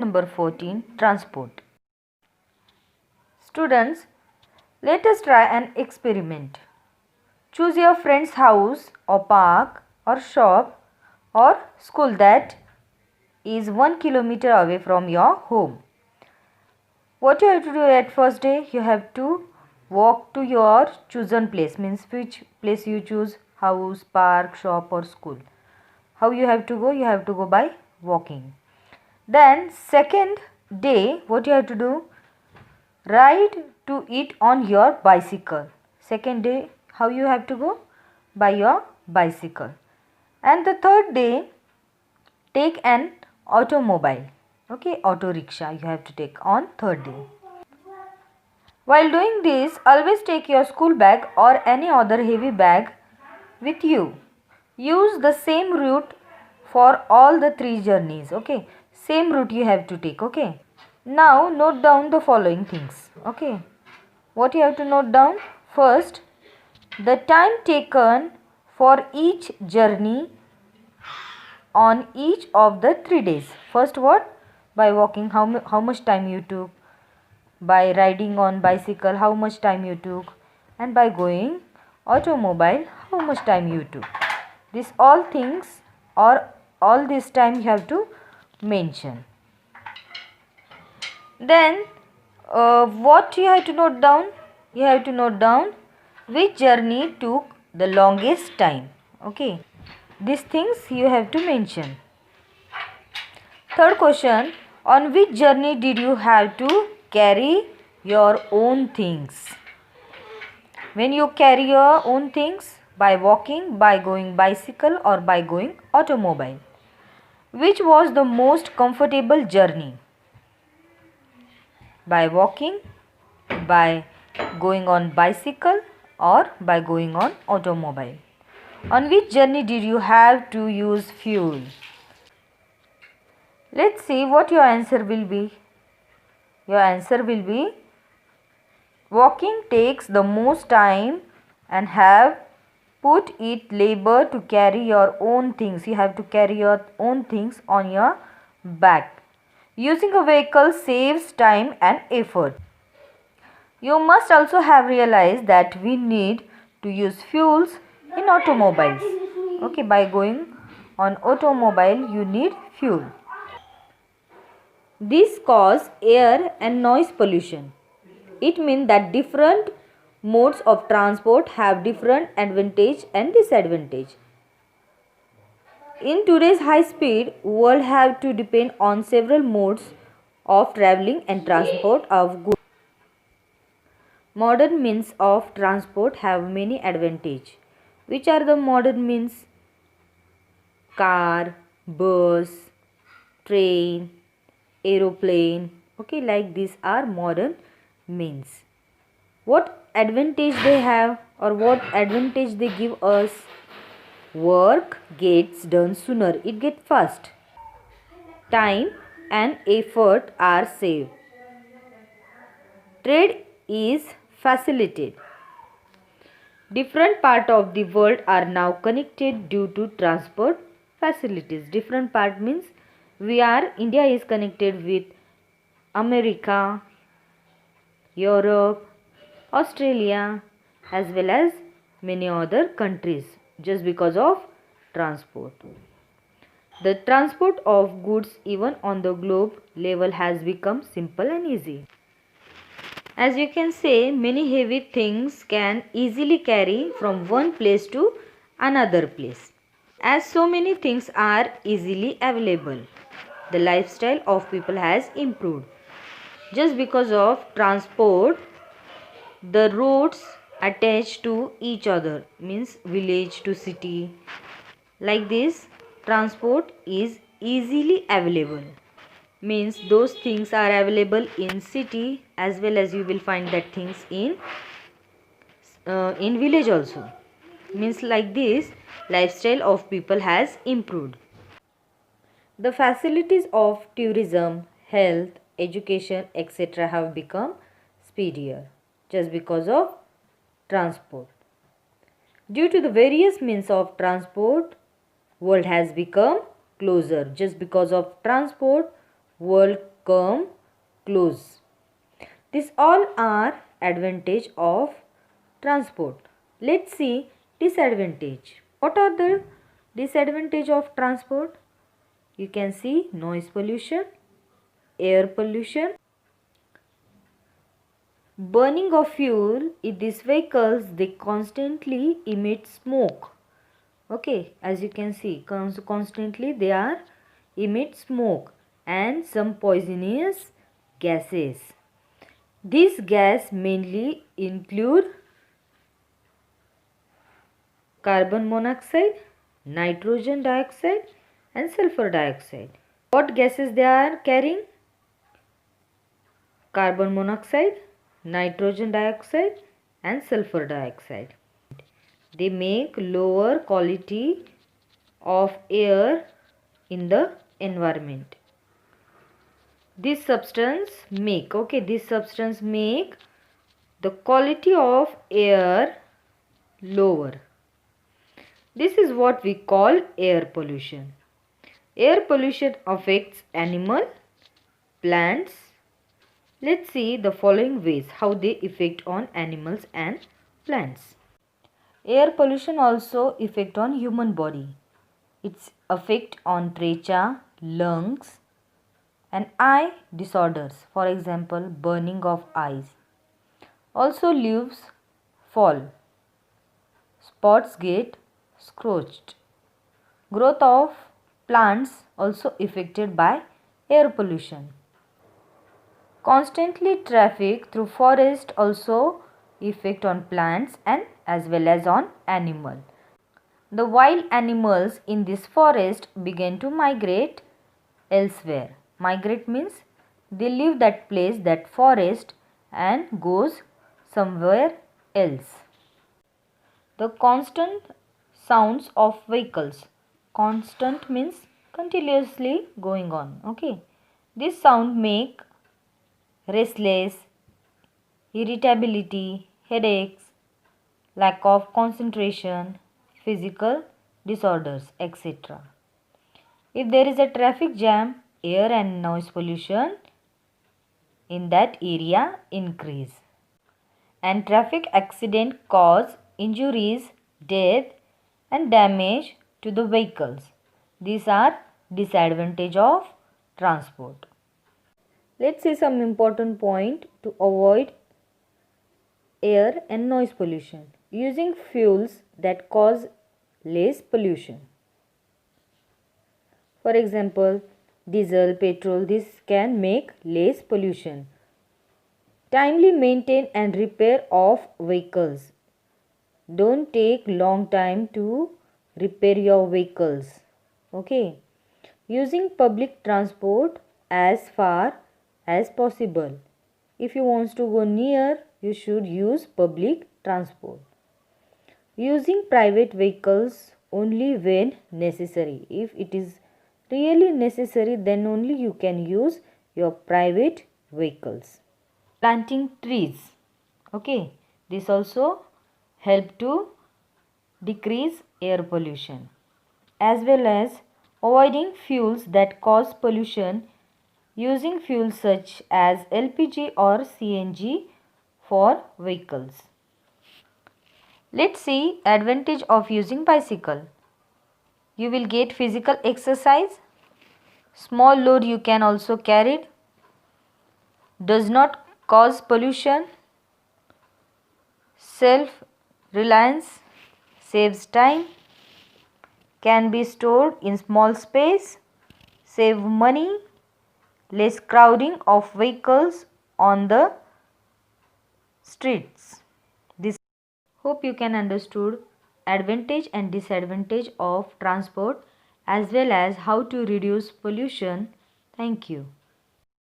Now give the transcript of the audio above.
Number 14. Transport. Students, let us try an experiment. Choose your friend's house or park or shop or school that is 1 kilometer away from your home. What you have to do at first day? You have to walk to your chosen place. Means which place you choose, house, park, shop or school. How you have to go? You have to go by walking. Then second day, what you have to do? Ride to it on your bicycle. Second day, how you have to go? By your bicycle. And the third day, take an automobile. Okay, auto rickshaw you have to take on third day. While doing this, always take your school bag or any other heavy bag with you. Use the same route for all the 3 journeys. Okay, same route you have to take. Okay. Now note down the following things. Okay. What you have to note down? First, the time taken for each journey on each of the 3 days. First what? By walking, how much time you took. By riding on bicycle, how much time you took. And by going automobile, how much time you took. These all things or all this time you have to mention. Then what you have to note down? You have to note down which journey took the longest time. Okay. These things you have to mention. Third question, on which journey did you have to carry your own things? When you carry your own things, by walking, by going bicycle or by going automobile. Which was the most comfortable journey? By walking, by going on bicycle or by going on automobile. On which journey did you have to use fuel? Let's see what your answer will be. Your answer will be walking takes the most time and have put it labor to carry your own things. You have to carry your own things on your back. Using a vehicle saves time and effort. You must also have realized that we need to use fuels in automobiles. Okay, by going on automobile you need fuel. This cause air and noise pollution. It means that different modes of transport have different advantage and disadvantage. In today's high speed world have to depend on several modes of traveling and transport of goods. Modern means of transport have many advantages. Which are the modern means? Car, bus, train, aeroplane. Okay, like these are modern means. What advantage they have or what advantage they give us? Work gets done sooner. It gets fast. Time and effort are saved. Trade is facilitated. Different parts of the world are now connected due to transport facilities. Different part means India is connected with America, Europe, Australia as well as many other countries just because of transport. The transport of goods even on the globe level has become simple and easy. As you can say, many heavy things can easily carry from one place to another place. As so many things are easily available, the lifestyle of people has improved. Just because of transport, the roads attached to each other, means village to city. Like this, transport is easily available. Means those things are available in city as well as you will find that things in village also. Means like this, lifestyle of people has improved. The facilities of tourism, health, education, etc. have become speedier just because of transport. Due to the various means of transport, world has become closer. Just because of transport, world come close. These all are advantage of transport. Let's see disadvantage. What are the disadvantage of transport? You can see noise pollution, air pollution, burning of fuel. In these vehicles, they constantly emit smoke. Okay, as you can see, constantly they are emit smoke and some poisonous gases. These gas mainly include carbon monoxide, nitrogen dioxide and sulfur dioxide. What gases they are carrying? Carbon monoxide, nitrogen dioxide and sulfur dioxide. They make lower quality of air in the environment. This substance make the quality of air lower. This is what we call air pollution. Air pollution affects animal, plants. Let's see the following ways how they affect on animals and plants. Air pollution also affect on human body. Its effect on trachea, lungs and eye disorders. For example, burning of eyes. Also leaves fall. Spots get scorched. Growth of plants also affected by air pollution. Constantly traffic through forest also effect on plants and as well as on animal. The wild animals in this forest began to migrate elsewhere. Migrate means they leave that place, that forest and goes somewhere else. The constant sounds of vehicles. Constant means continuously going on. Okay. This sound make restless, irritability, headaches, lack of concentration, physical disorders, etc. If there is a traffic jam, air and noise pollution in that area increase. And traffic accident cause injuries, death and damage to the vehicles. These are disadvantage of transport. Let's see some important point to avoid air and noise pollution. Using fuels that cause less pollution. For example, diesel, petrol, this can make less pollution. Timely maintain and repair of vehicles. Don't take long time to repair your vehicles. Okay. Using public transport as far as possible. If you want to go near, you should use public transport. Using private vehicles only when necessary. If it is really necessary, then only you can use your private vehicles. Planting trees. Okay, this also help to decrease air pollution, as well as avoiding fuels that cause pollution, using fuels such as LPG or CNG for vehicles. Let's see advantage of using bicycle. You will get physical exercise. Small load you can also carry. Does not cause pollution. Self-reliance, saves time. Can be stored in small space. Save money. Less crowding of vehicles on the streets. This hope you can understood advantage and disadvantage of transport as well as how to reduce pollution. Thank you.